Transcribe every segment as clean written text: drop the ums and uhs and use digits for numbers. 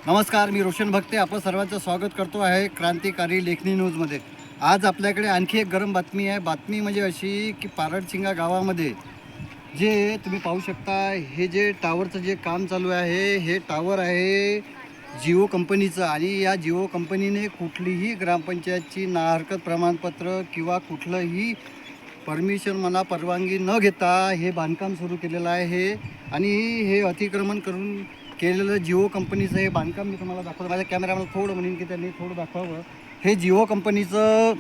नमस्कार, मी रोशन भक्ते आपण सर्वांचं स्वागत करतो आहे क्रांतिकारी लेखनी न्यूजमध्ये। आज आपल्याकडे आणखी एक गरम बातमी आहे। बातमी म्हणजे अशी की पारडसिंगा गावामध्ये जे तुम्ही पाहू शकता, हे जे टावरचं जे काम चालू आहे, हे टावर आहे जिओ कंपनीचं आणि या जिओ कंपनीने कुठलीही ग्रामपंचायतची नाहरकत प्रमाणपत्र किंवा कुठलंही परमिशन म्हणा परवानगी न घेता हे बांधकाम सुरू केलेलं आहे। आणि हे अतिक्रमण करून केलेलं जिओ कंपनीचं हे बांधकाम मी तुम्हाला दाखवलं। माझ्या कॅमेराला थोडं म्हणेन की त्यांनी थोडं दाखवावं। हे जिओ कंपनीचं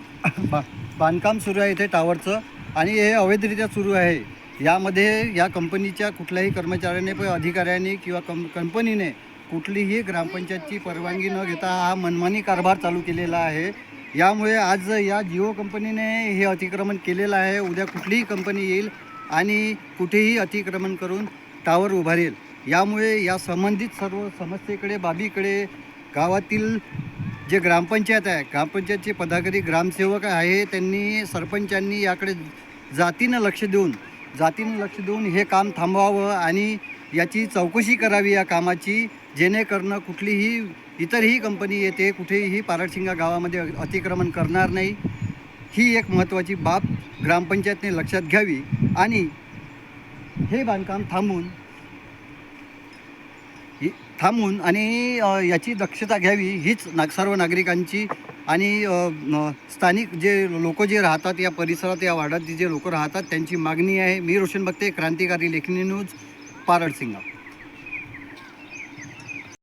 बांधकाम सुरू आहे इथे टावरचं आणि हे अवैधरित्या सुरू आहे। यामध्ये या कंपनीच्या कुठल्याही कर्मचाऱ्याने अधिकाऱ्याने किंवा कंपनीने कुठलीही ग्रामपंचायतची परवानगी न घेता हा मनमानी कारभार चालू केलेला आहे। यामुळे आज या जिओ कंपनीने हे अतिक्रमण केलेलं आहे। उद्या कुठलीही कंपनी येईल आणि कुठेही अतिक्रमण करून टावर उभारेल। यामुळे या संबंधित सर्व समस्येकडे बाबीकडे गावातील जे ग्रामपंचायत आहे, ग्रामपंचायतचे पदाधिकारी ग्रामसेवक आहे, त्यांनी सरपंचांनी याकडे जातीनं लक्ष देऊन हे काम थांबवावं आणि याची चौकशी करावी या कामाची, जेणेकरून कुठलीही इतरही कंपनी येते कुठेही पारडसिंगा गावामध्ये अतिक्रमण करणार नाही। ही एक महत्त्वाची बाब ग्रामपंचायतने लक्षात घ्यावी आणि हे बांधकाम थांबून आणि याची दक्षता घ्यावी हीच सर्व नागरिकांची आणि स्थानिक जे लोक जे राहतात या परिसरात या वार्डात जे लोक राहतात त्यांची मागणी आहे। मी रोशन भक्ते, क्रांतिकारी लेखनी न्यूज, पारडसिंगा।